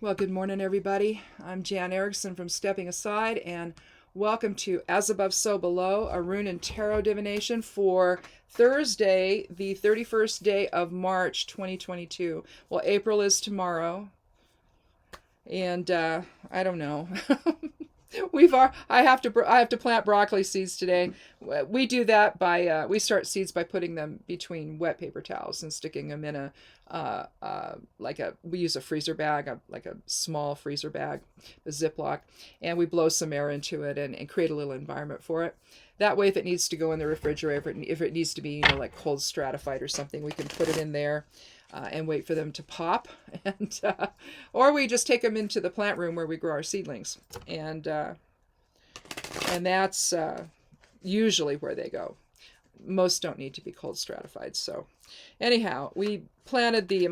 Well, good morning, everybody. I'm Jan Erickson from Stepping Aside, and welcome to As Above, So Below, a Rune and Tarot divination for Thursday, the 31st day of March, 2022. Well, April is tomorrow, and I don't know. I have to plant broccoli seeds today. We do that by we start seeds by putting them between wet paper towels and sticking them in a we use a freezer bag, like a small freezer bag, a Ziploc, and we blow some air into it and create a little environment for it. That way, if it needs to go in the refrigerator, if it needs to be, like cold stratified or something, we can put it in there and wait for them to pop, and or we just take them into the plant room where we grow our seedlings, and that's usually where they go. Most don't need to be cold stratified. So anyhow, my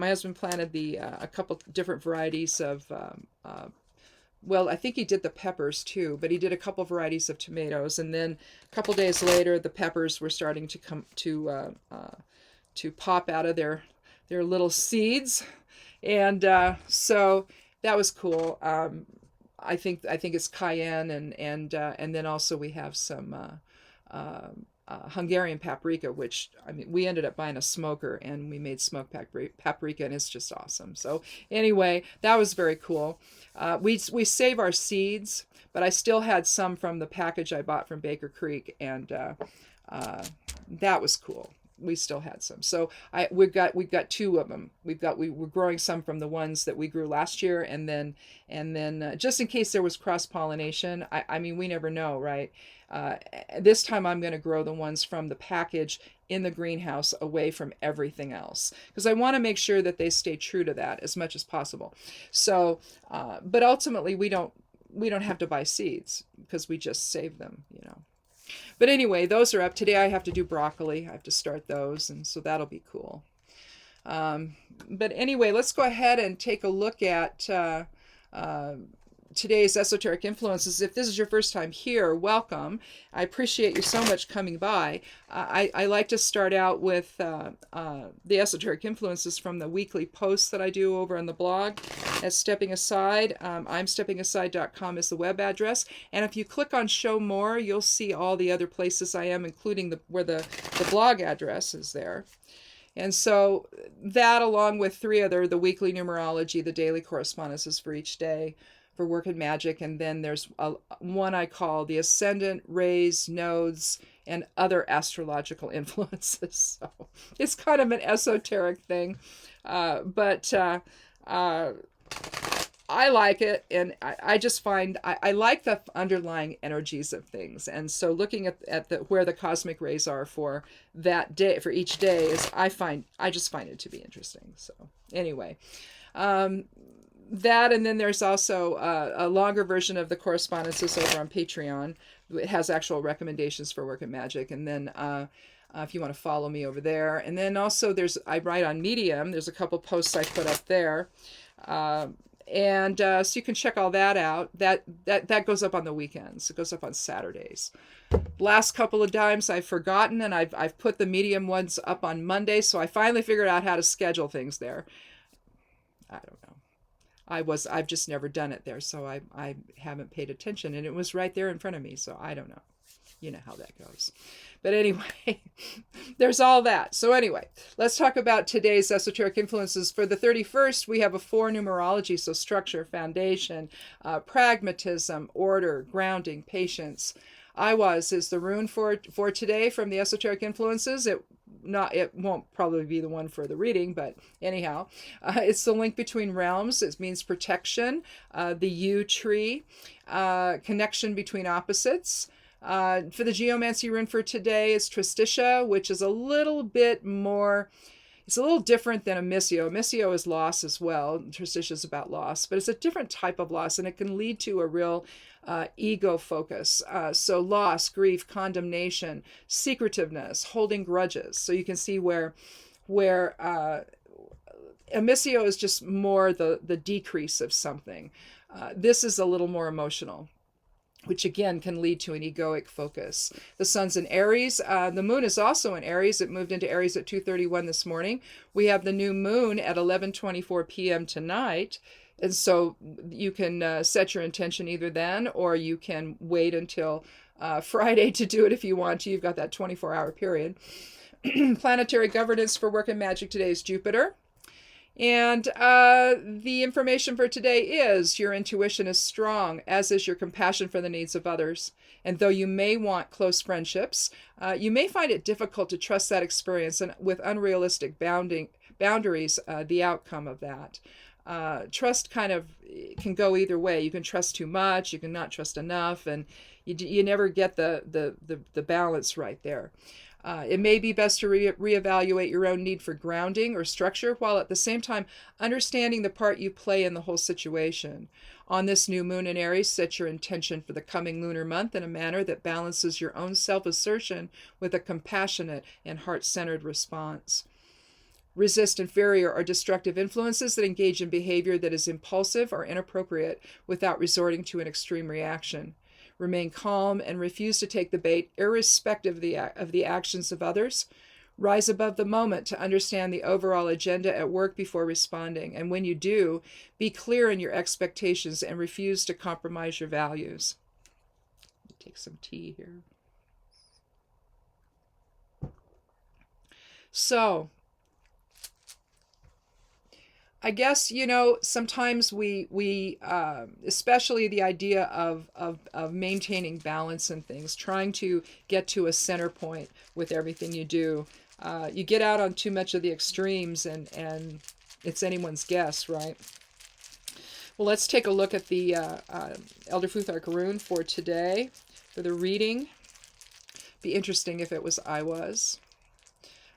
husband planted a couple different varieties of well, I think he did the peppers too, but he did a couple varieties of tomatoes, and then a couple days later the peppers were starting to come to pop out of their little seeds, and so that was cool. I think it's cayenne, and then also we have some Hungarian paprika, which, I mean, we ended up buying a smoker and we made smoked paprika, and it's just awesome. So anyway, that was very cool. We save our seeds, but I still had some from the package I bought from Baker Creek, and that was cool. We still had some. So we've got two of them. We were growing some from the ones that we grew last year, and then just in case there was cross pollination. I mean, we never know, right? This time I'm going to grow the ones from the package in the greenhouse away from everything else, because I want to make sure that they stay true to that as much as possible. So, but ultimately we don't have to buy seeds because we just save them, But anyway, those are up. Today I have to do broccoli. I have to start those, and so that'll be cool. But anyway, let's go ahead and take a look at today's esoteric influences. If this is your first time here, welcome. I appreciate you so much coming by. I like to start out with the esoteric influences from the weekly posts that I do over on the blog at Stepping Aside. I'm steppingaside.com is the web address, and if you click on show more, you'll see all the other places I am, including where the blog address is there. And so that, along with the weekly numerology, the daily correspondences for each day, for work and magic, and then there's one I call the ascendant, rays, nodes, and other astrological influences. So it's kind of an esoteric thing, but I like it, and I just find I like the underlying energies of things. And so looking at where the cosmic rays are for that day, for each day, I just find it to be interesting. So anyway, that, and then there's also a longer version of the correspondences over on Patreon. It has actual recommendations for work and magic, and then if you want to follow me over there. And then also I write on Medium. There's a couple posts I put up there, and so you can check all that out. That goes up on the weekends. It goes up on Saturdays. Last couple of times I've forgotten, and I've put the Medium ones up on Monday, so I finally figured out how to schedule things there. I don't know. I've just never done it there, so I haven't paid attention, and it was right there in front of me, so I don't know. You know how that goes. But anyway, there's all that. So anyway, let's talk about today's esoteric influences. For the 31st, we have a 4 numerology, so structure, foundation, pragmatism, order, grounding, patience. Iwas is the rune for today from the esoteric influences. It won't probably be the one for the reading, but anyhow, it's the link between realms. It means protection. The U tree, connection between opposites. For the geomancy rune for today is Tristitia, which is a little bit more. It's a little different than a missio. Missio is loss as well. Tristitia is about loss, but it's a different type of loss, and it can lead to a real ego focus. So loss, grief, condemnation, secretiveness, holding grudges. So you can see where a missio is just more the decrease of something. This is a little more emotional, which again can lead to an egoic focus. The sun's in Aries. The moon is also in Aries. It moved into Aries at 2:31 this morning. We have the new moon at 11:24 p.m. tonight. And so you can set your intention either then, or you can wait until Friday to do it if you want to. You've got that 24-hour period. Planetary governance for work and magic today is Jupiter. And the information for today is your intuition is strong, as is your compassion for the needs of others. And though you may want close friendships, you may find it difficult to trust that experience, and with unrealistic boundaries, the outcome of that. Trust kind of can go either way. You can trust too much, you can not trust enough, and you never get the balance right there. It may be best to reevaluate your own need for grounding or structure, while at the same time understanding the part you play in the whole situation. On this new moon in Aries, set your intention for the coming lunar month in a manner that balances your own self-assertion with a compassionate and heart-centered response. Resist inferior or destructive influences that engage in behavior that is impulsive or inappropriate without resorting to an extreme reaction. Remain calm and refuse to take the bait, irrespective of the actions of others. Rise above the moment to understand the overall agenda at work before responding. And when you do, be clear in your expectations and refuse to compromise your values. Take some tea here. So, I guess, sometimes we especially the idea of maintaining balance and things, trying to get to a center point with everything you do. You get out on too much of the extremes, and it's anyone's guess, right? Well, let's take a look at the Elder Futhark Rune for today, for the reading. Be interesting if it was I was.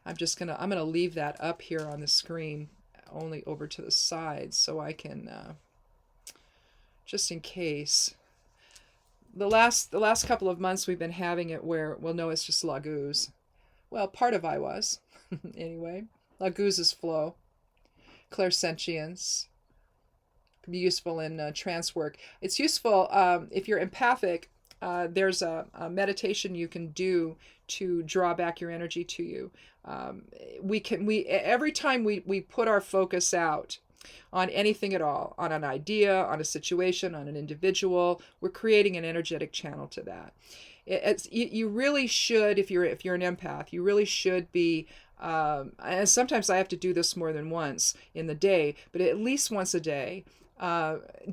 I'm gonna leave that up here on the screen, only over to the side, so I can just in case. The last couple of months we've been having it where, well, no, it's just Laguz. Well, part of I was anyway. Laguz is flow, clairsentience. Can be useful in trance work. It's useful if you're empathic. There's a meditation you can do to draw back your energy to you. Every time we put our focus out on anything at all, on an idea, on a situation, on an individual, we're creating an energetic channel to that. You really should, if you're an empath, you really should be. And sometimes I have to do this more than once in the day, but at least once a day,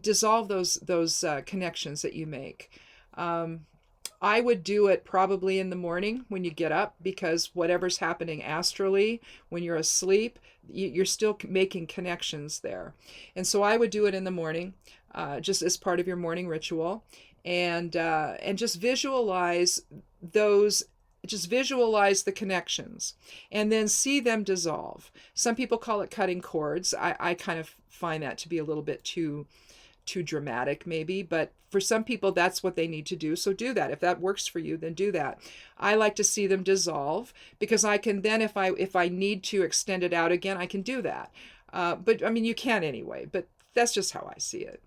dissolve those connections that you make. I would do it probably in the morning when you get up, because whatever's happening astrally when you're asleep, you're still making connections there. And so I would do it in the morning, just as part of your morning ritual, and just visualize those. Just visualize the connections and then see them dissolve. Some people call it cutting cords. I kind of find that to be a little bit too dramatic maybe, but for some people that's what they need to do. So do that. If that works for you, then do that. I like to see them dissolve, because I can then, if I need to extend it out again, I can do that. But I mean, you can anyway, but that's just how I see it.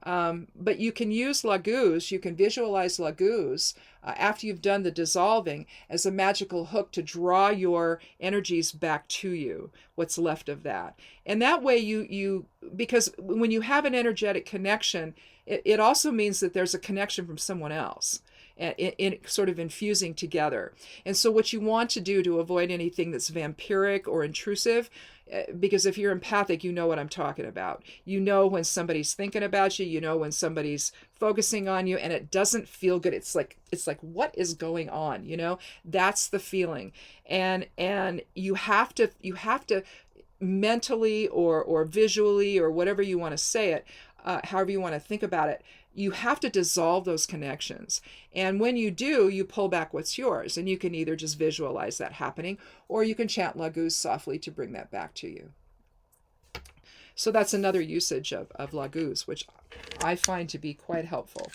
But you can use Laguz, you can visualize Laguz after you've done the dissolving as a magical hook to draw your energies back to you, what's left of that. And that way because when you have an energetic connection, it also means that there's a connection from someone else. In sort of infusing together. And so what you want to do to avoid anything that's vampiric or intrusive, because if you're empathic, you know what I'm talking about. You know when somebody's thinking about you, you know when somebody's focusing on you, and it doesn't feel good. It's like what is going on, That's the feeling. And you have to mentally or visually, or whatever you want to say it, however you want to think about it, you have to dissolve those connections. And when you do, you pull back what's yours. And you can either just visualize that happening, or you can chant Laguz softly to bring that back to you. So that's another usage of Laguz, which I find to be quite helpful.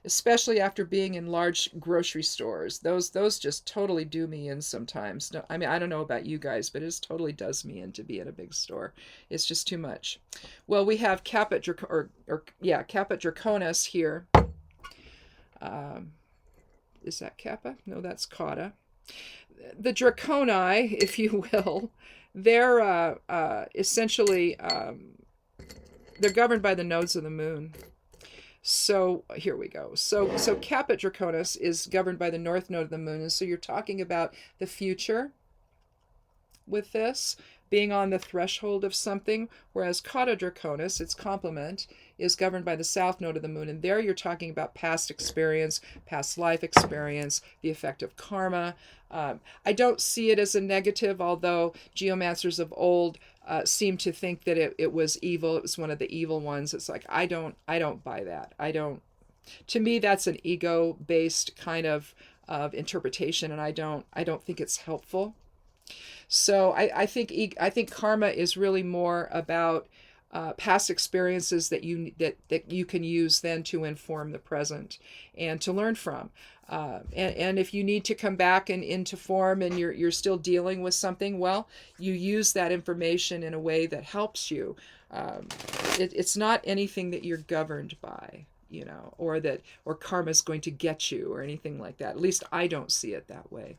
Especially after being in large grocery stores. Those just totally do me in sometimes. No, I mean, I don't know about you guys, but it totally does me in to be in a big store. It's just too much. Well, we have Caput Draconis here. Is that Kappa? No, that's Kata. The Draconi, if you will, they're essentially, they're governed by the nodes of the moon. So here we go. So Caput Draconis is governed by the north node of the moon. And so you're talking about the future with this, being on the threshold of something, whereas Cauda Draconis, its complement, is governed by the south node of the moon. And there you're talking about past experience, past life experience, the effect of karma. I don't see it as a negative, although geomancers of old seem to think that it was evil. It was one of the evil ones. It's like, I don't buy that. To me, that's an ego-based kind of interpretation, and I don't think it's helpful. So I think karma is really more about past experiences that you can use then to inform the present and to learn from. And if you need to come back and into form and you're still dealing with something, well, you use that information in a way that helps you. It's not anything that you're governed by, or karma is going to get you or anything like that. At least I don't see it that way.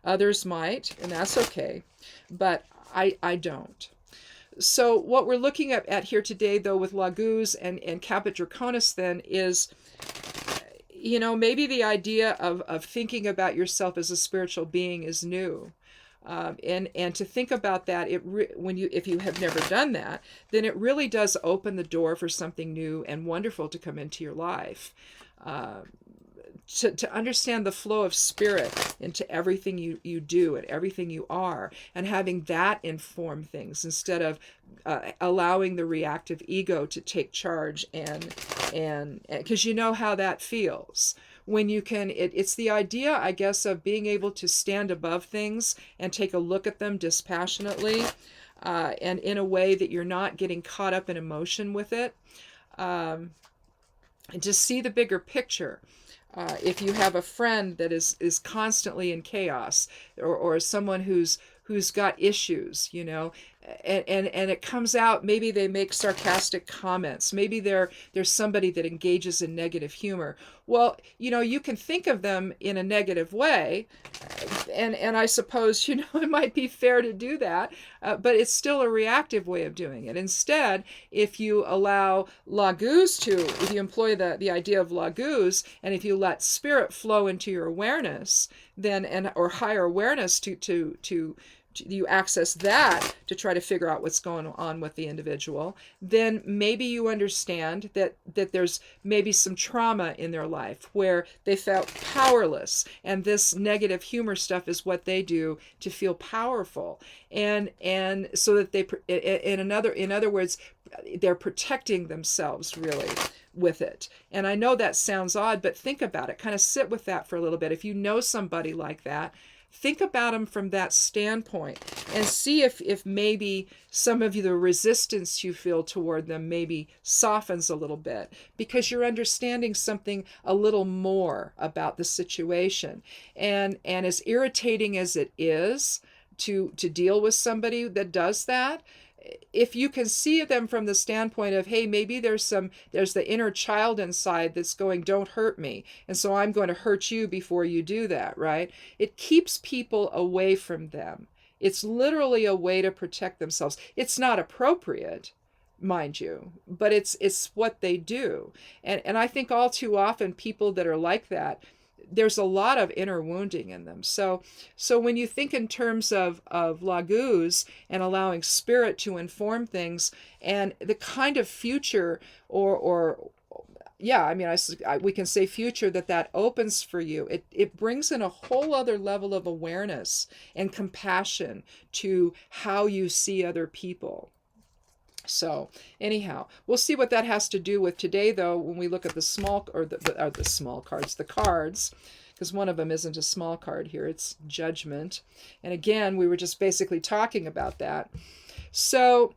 Others might, and that's okay, but I don't. So what we're looking at here today, though, with Laguz and Caput Draconis then is, maybe the idea of thinking about yourself as a spiritual being is new. And to think about that, if you have never done that, then it really does open the door for something new and wonderful to come into your life. To understand the flow of spirit into everything you do and everything you are, and having that inform things instead of allowing the reactive ego to take charge, and because you know how that feels when you can. It's the idea, I guess, of being able to stand above things and take a look at them dispassionately, and in a way that you're not getting caught up in emotion with it, and just see the bigger picture. If you have a friend that is constantly in chaos, or someone who's got issues, and it comes out, maybe they make sarcastic comments, maybe there's somebody that engages in negative humor. Well, you can think of them in a negative way, and I suppose, it might be fair to do that, but it's still a reactive way of doing it. Instead, if you allow if you employ the idea of Laguz, and if you let spirit flow into your awareness, then, or higher awareness to you access that to try to figure out what's going on with the individual, then maybe you understand that there's maybe some trauma in their life where they felt powerless, and this negative humor stuff is what they do to feel powerful, and so that they, in other words, they're protecting themselves really with it. And I know that sounds odd, but think about it. Kind of sit with that for a little bit. If you know somebody like that, think about them from that standpoint and see if maybe some of the resistance you feel toward them maybe softens a little bit, because you're understanding something a little more about the situation. And as irritating as it is to deal with somebody that does that, if you can see them from the standpoint of, hey, maybe there's the inner child inside that's going, don't hurt me, and so I'm going to hurt you before you do that, right? It keeps people away from them. It's literally a way to protect themselves. It's not appropriate, mind you, but it's what they do. And I think all too often people that are like that, there's a lot of inner wounding in them. So when you think in terms of Laguz and allowing spirit to inform things, and the kind of future we can say future that opens for you, it brings in a whole other level of awareness and compassion to how you see other people. So anyhow, we'll see what that has to do with today, though, when we look at the small cards, the cards, because one of them isn't a small card here, it's Judgment. And again, we were just basically talking about that. So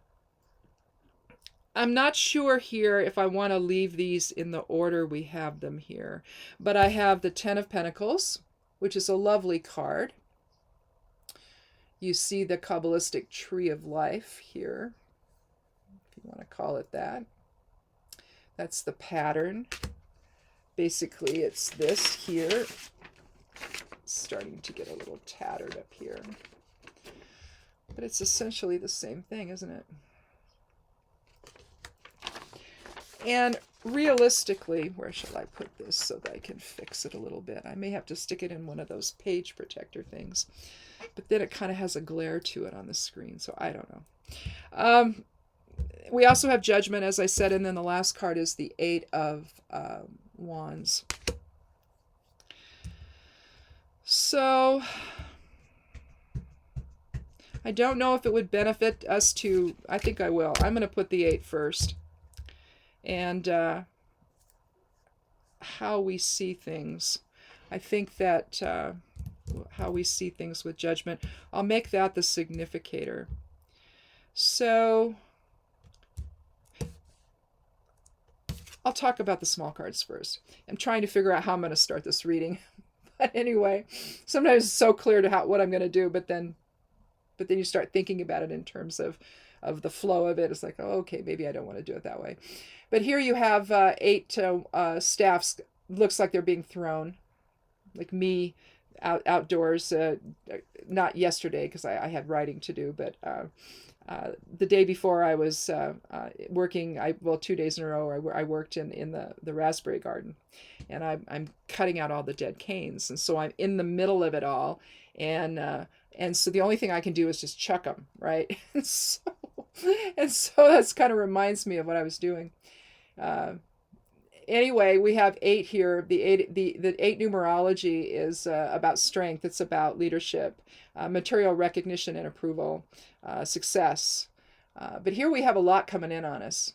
I'm not sure here if I want to leave these in the order we have them here, but I have the Ten of Pentacles, which is a lovely card. You see the Kabbalistic tree of life here, if you want to call it that. That's the pattern. Basically, it's this here. It's starting to get a little tattered up here. But it's essentially the same thing, isn't it? And realistically, where shall I put this so that I can fix it a little bit? I may have to stick it in one of those page protector things. But then it kind of has a glare to it on the screen, so I don't know. We also have Judgment, as I said, and then the last card is the Eight of Wands. So I don't know if it would benefit us to, I think I will. I'm going to put the 8 first. And how we see things. I think that how we see things with Judgment, I'll make that the significator. So I'll talk about the small cards first. I'm trying to figure out how I'm going to start this reading. But anyway, sometimes it's so clear to what I'm going to do, but then you start thinking about it in terms of the flow of it. It's like, oh, okay, maybe I don't want to do it that way. But here you have 8 staffs. Looks like they're being thrown, like me outdoors. Not yesterday because I had writing to do, but the day before I was working. 2 days in a row I worked in the raspberry garden, and I'm cutting out all the dead canes, and so I'm in the middle of it all, and so the only thing I can do is just chuck them, right? And so that's kind of reminds me of what I was doing. Anyway, we have 8 here. The 8 numerology is about strength. It's about leadership, material recognition and approval, success. But here we have a lot coming in on us,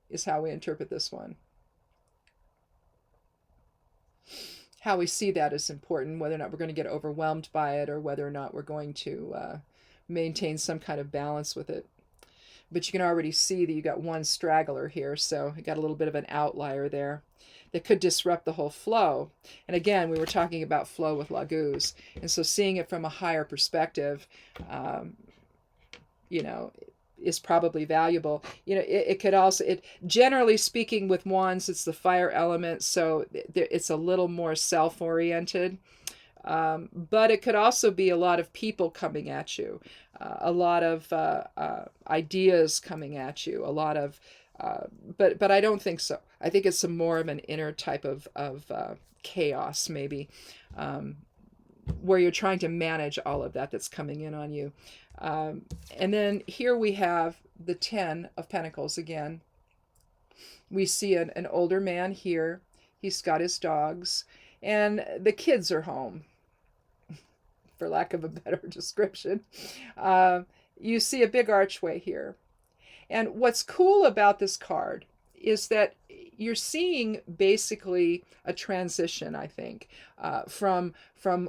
is how we interpret this one. How we see that is important, whether or not we're going to get overwhelmed by it or whether or not we're going to maintain some kind of balance with it. But you can already see that you got one straggler here, so you got a little bit of an outlier there that could disrupt the whole flow. And again, we were talking about flow with Laguz, and so seeing it from a higher perspective, is probably valuable. It could also, generally speaking, with wands, it's the fire element, so it's a little more self-oriented. But it could also be a lot of people coming at you, a lot of ideas coming at you, a lot of, but I don't think so. I think it's more of an inner type of chaos, maybe, where you're trying to manage all of that's coming in on you. And then here we have the 10 of Pentacles again. We see an older man here. He's got his dogs, and the kids are home, for lack of a better description. You see a big archway here. And what's cool about this card is that you're seeing basically a transition, I think, from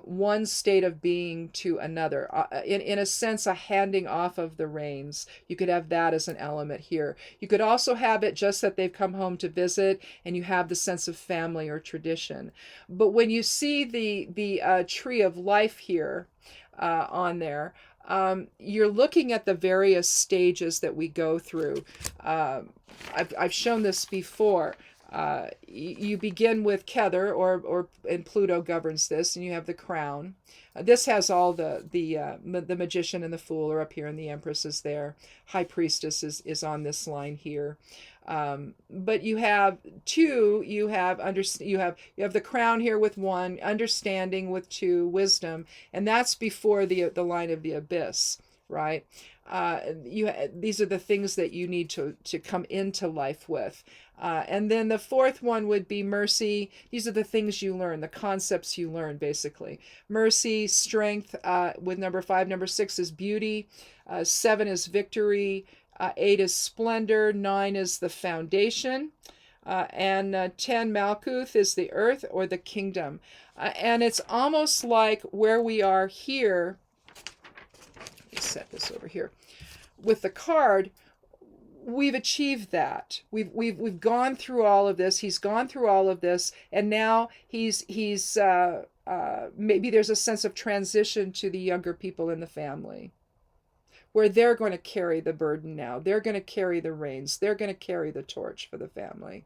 one state of being to another. In a sense, a handing off of the reins. You could have that as an element here. You could also have it just that they've come home to visit and you have the sense of family or tradition. But when you see the tree of life here on there, you're looking at the various stages that we go through. I've shown this before. You begin with Kether, and Pluto governs this, and you have the crown. This has all the magician and the fool are up here, and the empress is there. High priestess is on this line here. But you have 2. You have the crown here with 1, understanding with 2, wisdom, and that's before the line of the abyss, right? These are the things that you need to come into life with. And then the 4th one would be mercy. These are the things you learn, the concepts you learn, basically. Mercy, strength, with number 5. Number 6 is beauty. 7 is victory. 8 is splendor. 9 is the foundation. And 10, Malkuth, is the earth or the kingdom. And it's almost like where we are here. Let me set this over here. With the card, we've achieved that. We've gone through all of this. He's gone through all of this, and now he's maybe there's a sense of transition to the younger people in the family, where they're going to carry the burden now. They're going to carry the reins. They're going to carry the torch for the family.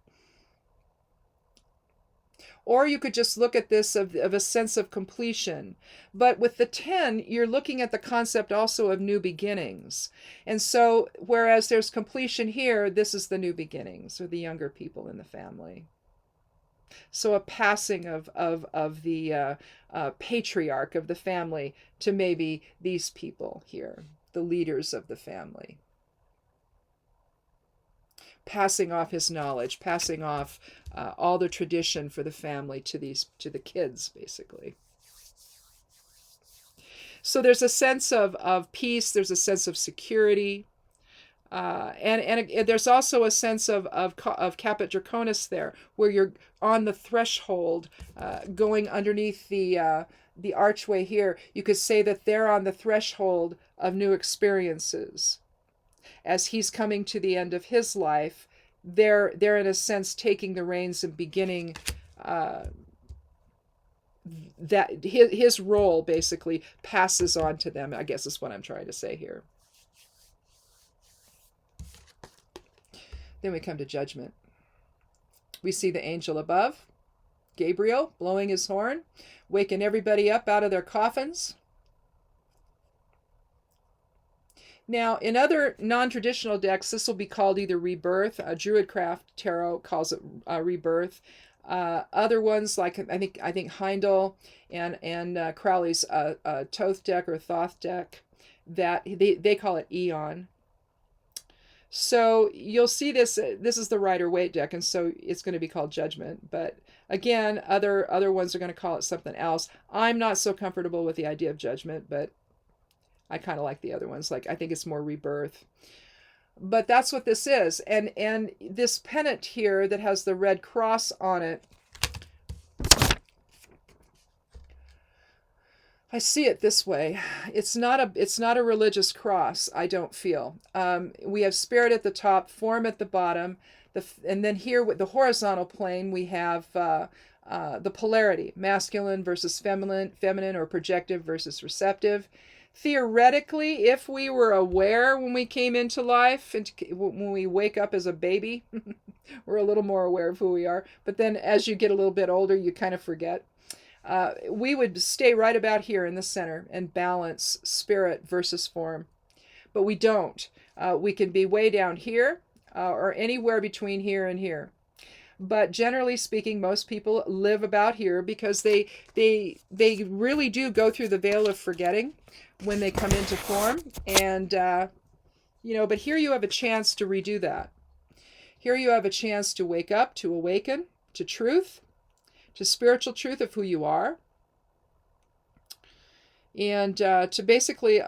Or you could just look at this of a sense of completion. But with the 10, you're looking at the concept also of new beginnings. And so, whereas there's completion here, this is the new beginnings, or the younger people in the family. So a passing of the patriarch of the family to maybe these people here, the leaders of the family. Passing off his knowledge, passing off all the tradition for the family to the kids, basically. So there's a sense of peace, there's a sense of security. And there's also a sense of Caput Draconis there, where you're on the threshold, going underneath the archway here. You could say that they're on the threshold of new experiences. As he's coming to the end of his life, they're in a sense taking the reins and beginning that his role basically passes on to them, I guess is what I'm trying to say here. Then we come to judgment. We see the angel above, Gabriel, blowing his horn, waking everybody up out of their coffins. Now, in other non-traditional decks, this will be called either rebirth. Druidcraft Tarot calls it rebirth. Other ones, like I think Heindel and Crowley's Thoth deck or Thoth deck, that they call it Eon. So you'll see this. This is the Rider-Waite deck, and so it's going to be called Judgment. But again, other ones are going to call it something else. I'm not so comfortable with the idea of Judgment, but I kind of like the other ones. Like, I think it's more rebirth. But that's what this is. And this pennant here that has the red cross on it, I see it this way. It's not a religious cross, I don't feel. We have spirit at the top, form at the bottom, and then here with the horizontal plane we have the polarity, masculine versus feminine, or projective versus receptive. Theoretically, if we were aware when we came into life, and when we wake up as a baby, we're a little more aware of who we are. But then as you get a little bit older, you kind of forget. We would stay right about here in the center and balance spirit versus form. But we don't. We can be way down here or anywhere between here and here. But generally speaking, most people live about here because they really do go through the veil of forgetting when they come into form. And, but here you have a chance to redo that. Here you have a chance to wake up, to awaken to truth, to spiritual truth of who you are, and to basically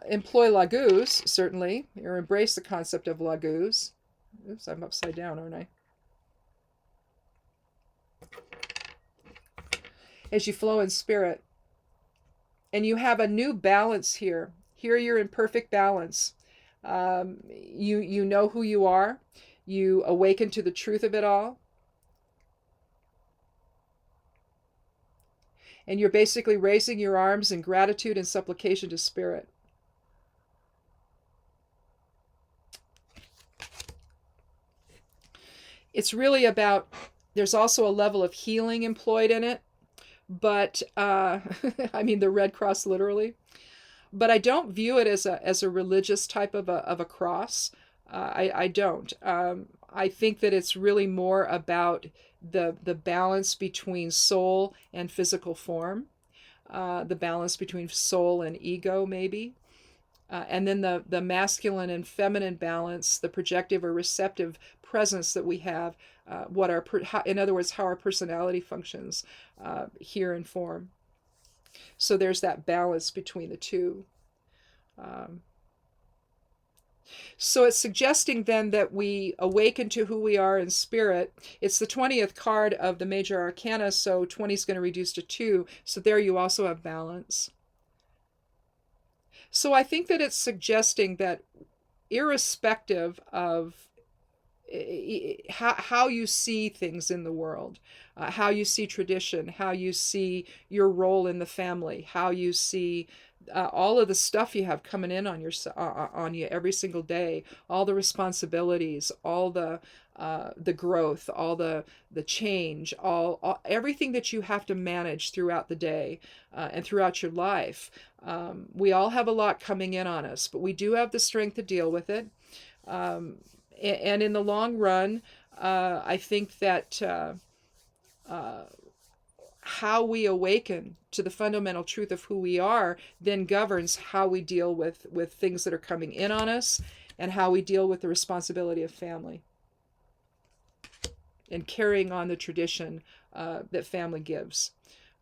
employ Laguz, certainly, or embrace the concept of Laguz. Oops, I'm upside down, aren't I? As you flow in spirit. And you have a new balance here. Here you're in perfect balance. You know who you are. You awaken to the truth of it all. And you're basically raising your arms in gratitude and supplication to spirit. It's really about, there's also a level of healing employed in it. But, I mean the Red Cross literally. But I don't view it as a religious type of a cross. I don't. I think that it's really more about the balance between soul and physical form, the balance between soul and ego, maybe, and then the masculine and feminine balance, the projective or receptive presence that we have, in other words, how our personality functions here in form. So there's that balance between the two. So it's suggesting then that we awaken to who we are in spirit. It's the 20th card of the major arcana, so 20 is going to reduce to 2. So there you also have balance. So I think that it's suggesting that irrespective of how you see things in the world, how you see tradition, how you see your role in the family, how you see all of the stuff you have coming in on you every single day, all the responsibilities, all the growth, all the change, all everything that you have to manage throughout the day and throughout your life. We all have a lot coming in on us, but we do have the strength to deal with it. And in the long run, I think that how we awaken to the fundamental truth of who we are then governs how we deal with things that are coming in on us, and how we deal with the responsibility of family and carrying on the tradition that family gives.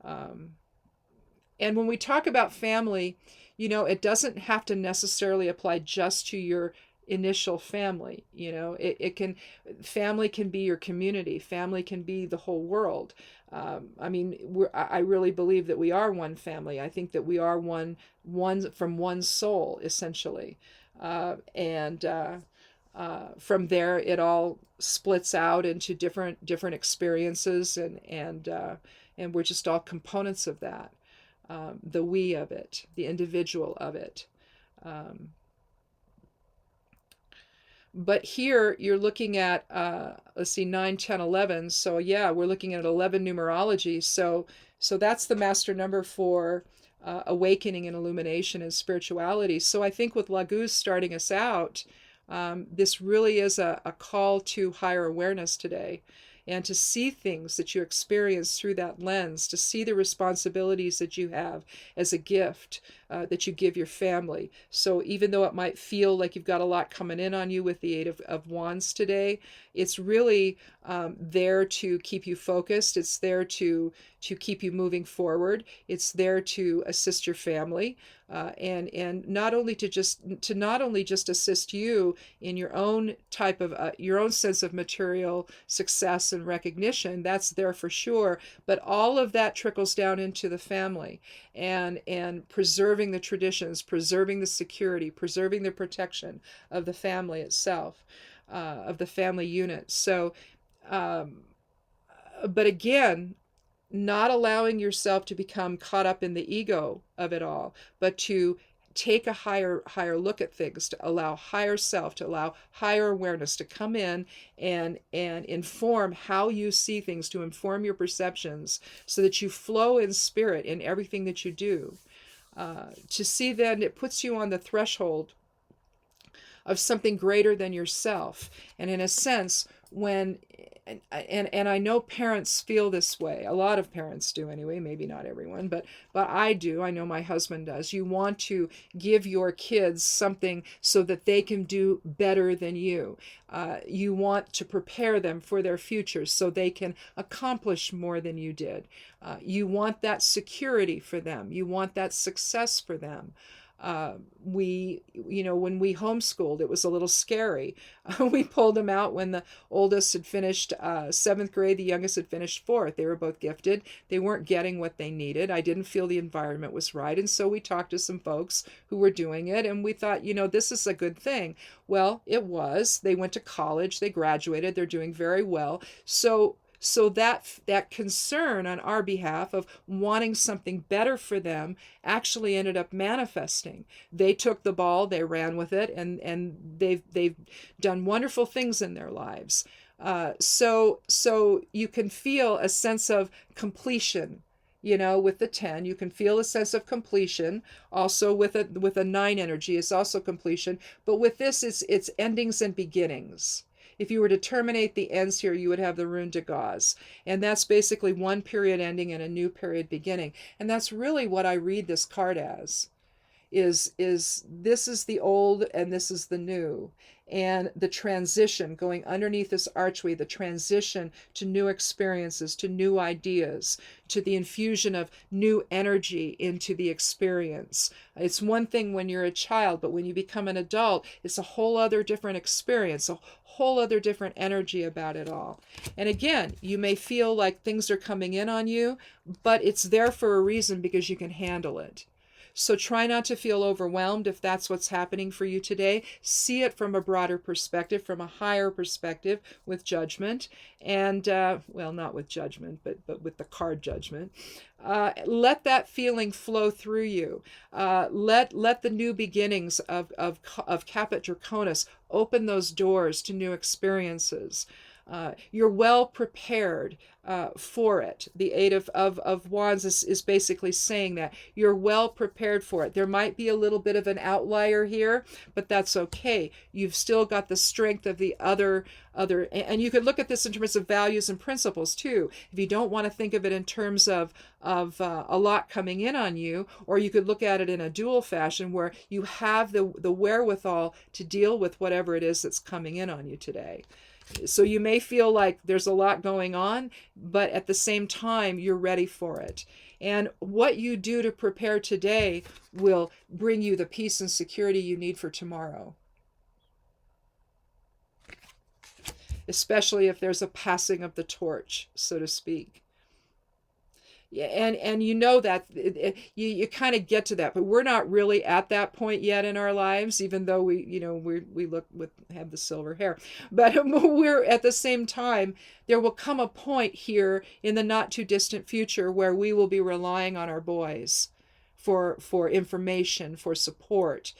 And when we talk about family, it doesn't have to necessarily apply just to your initial family. Family can be your community. Family can be the whole world. I really believe that we are one family. I think that we are one from one soul, essentially. And from there, it all splits out into different experiences, and we're just all components of that. The we of it, the individual of it. But here you're looking at, let's see, 9, 10, 11. So yeah, we're looking at 11 numerology. So that's the master number for awakening and illumination and spirituality. So I think with Laguz starting us out, this really is a call to higher awareness today, and to see things that you experience through that lens, to see the responsibilities that you have as a gift that you give your family. So even though it might feel like you've got a lot coming in on you with the Eight of Wands today, it's really there to keep you focused. It's there to keep you moving forward. It's there to assist your family, and not only to just assist you in your own type of your own sense of material success and recognition. That's there for sure, but all of that trickles down into the family, and preserving the traditions, preserving the security, preserving the protection of the family itself, of the family unit. So, but again, not allowing yourself to become caught up in the ego of it all, but to take a higher look at things, to allow higher self, to allow higher awareness to come in and inform how you see things, to inform your perceptions, so that you flow in spirit in everything that you do. To see then it puts you on the threshold of something greater than yourself. And in a sense, when and I know parents feel this way. A lot of parents do anyway, maybe not everyone, but I do. I know my husband does. You want to give your kids something so that they can do better than you. You want to prepare them for their future so they can accomplish more than you did. You want that security for them. You want that success for them. When we homeschooled, it was a little scary. We pulled them out when the oldest had finished 7th grade, the youngest had finished 4th. They were both gifted. They weren't getting what they needed. I didn't feel the environment was right. And so we talked to some folks who were doing it, and we thought, this is a good thing. Well, it was. They went to college, they graduated, they're doing very well. So that concern on our behalf of wanting something better for them actually ended up manifesting. They took the ball, they ran with it, and they've done wonderful things in their lives. So you can feel a sense of completion. With the 10, you can feel a sense of completion. Also with a 9 energy, it's also completion. But with this, it's endings and beginnings. If you were to terminate the ends here, you would have the Rune de Gauze. And that's basically one period ending and a new period beginning. And that's really what I read this card as. Is this is the old and this is the new. And the transition, going underneath this archway, the transition to new experiences, to new ideas, to the infusion of new energy into the experience. It's one thing when you're a child, but when you become an adult, it's a whole other different experience, a whole other different energy about it all. And again, you may feel like things are coming in on you, but it's there for a reason, because you can handle it. So try not to feel overwhelmed if that's what's happening for you today. See it from a broader perspective, from a higher perspective, with judgment. And, well, not with judgment, but with the card judgment. Let that feeling flow through you. Let the new beginnings of Caput Draconis open those doors to new experiences. You're well prepared for it. The Eight of Wands is basically saying that you're well prepared for it. There might be a little bit of an outlier here, but that's okay. You've still got the strength of the other, and you could look at this in terms of values and principles too. If you don't want to think of it in terms of a lot coming in on you, or you could look at it in a dual fashion where you have the wherewithal to deal with whatever it is that's coming in on you today. So you may feel like there's a lot going on, but at the same time, you're ready for it. And what you do to prepare today will bring you the peace and security you need for tomorrow. Especially if there's a passing of the torch, so to speak. Yeah, and you know that you kind of get to that, but we're not really at that point yet in our lives, even though we look have the silver hair. But we're at the same time, there will come a point here in the not too distant future where we will be relying on our boys for information, for support,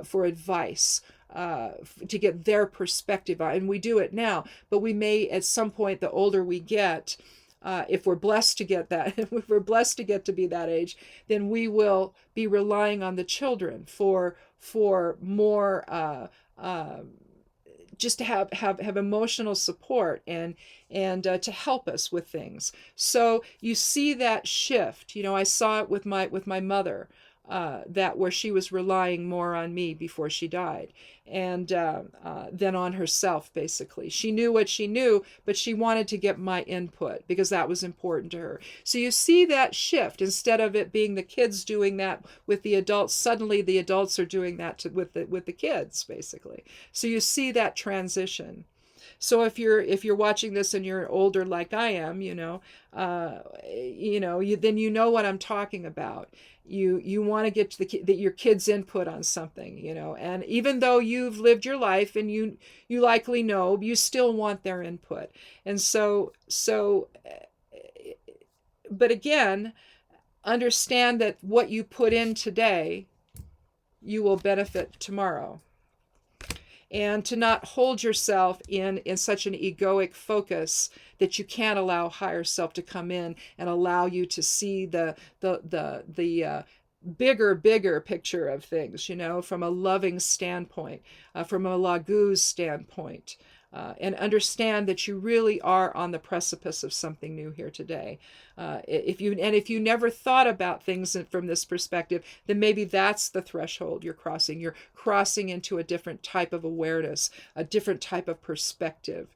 for advice. To get their perspective on, and we do it now, but we may at some point, the older we get, if we're blessed to get that, if we're blessed to get to be that age, then we will be relying on the children for more just to have emotional support and to help us with things. So you see that shift. I saw it with my mother. That where she was relying more on me before she died, and than on herself, basically. She knew what she knew, but she wanted to get my input because that was important to her. So you see that shift. Instead of it being the kids doing that with the adults, suddenly the adults are doing that with the kids, basically. So you see that transition. So if you're watching this and you're older like I am, then you know what I'm talking about. You want to get to your kids' input on something, and even though you've lived your life and you likely know, you still want their input. And so, but again, understand that what you put in today, you will benefit tomorrow. And to not hold yourself in such an egoic focus that you can't allow higher self to come in and allow you to see the bigger picture of things, from a loving standpoint, from a Laguz standpoint, and understand that you really are on the precipice of something new here today. If you never thought about things from this perspective, then maybe that's the threshold you're crossing. You're crossing into a different type of awareness, a different type of perspective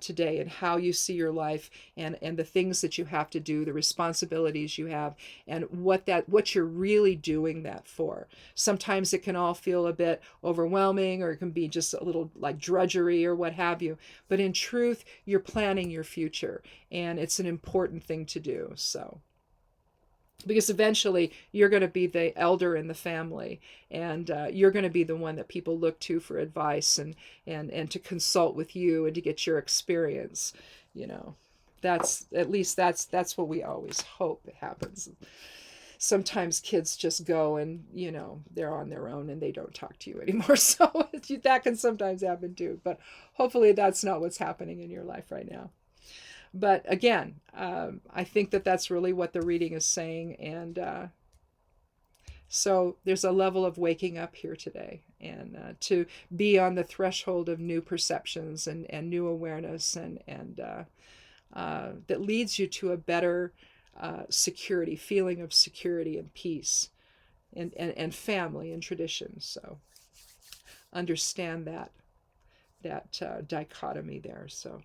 today, and how you see your life and the things that you have to do, the responsibilities you have, and what you're really doing that for. Sometimes it can all feel a bit overwhelming, or it can be just a little like drudgery or what have you. But in truth, you're planning your future, and it's an important thing to do. So, because eventually you're going to be the elder in the family, and you're going to be the one that people look to for advice and to consult with you and to get your experience. That's what we always hope happens. Sometimes kids just go and they're on their own and they don't talk to you anymore. So that can sometimes happen too. But hopefully that's not what's happening in your life right now. But again, I think that's really what the reading is saying. And so there's a level of waking up here today, and to be on the threshold of new perceptions and new awareness, and that leads you to a better feeling of security and peace and family and tradition. So understand that dichotomy there. So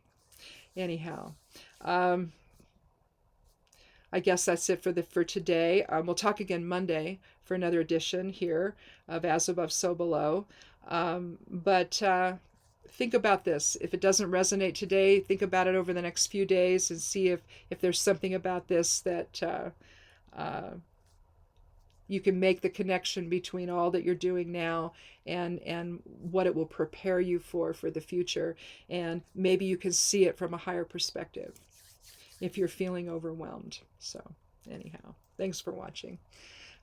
anyhow, I guess that's it for today. We'll talk again Monday for another edition here of As Above, So Below. But think about this. If it doesn't resonate today, think about it over the next few days and see if there's something about this that you can make the connection between all that you're doing now and what it will prepare you for the future. And maybe you can see it from a higher perspective if you're feeling overwhelmed. So anyhow, thanks for watching.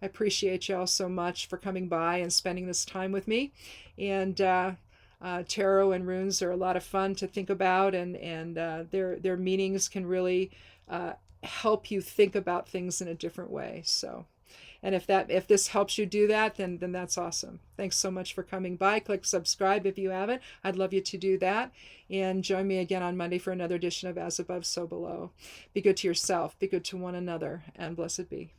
I appreciate y'all so much for coming by and spending this time with me. And tarot and runes are a lot of fun to think about, and their meanings can really help you think about things in a different way. So, and if this helps you do that, then that's awesome. Thanks so much for coming by. Click subscribe if you haven't. I'd love you to do that. And join me again on Monday for another edition of As Above, So Below. Be good to yourself. Be good to one another. And blessed be.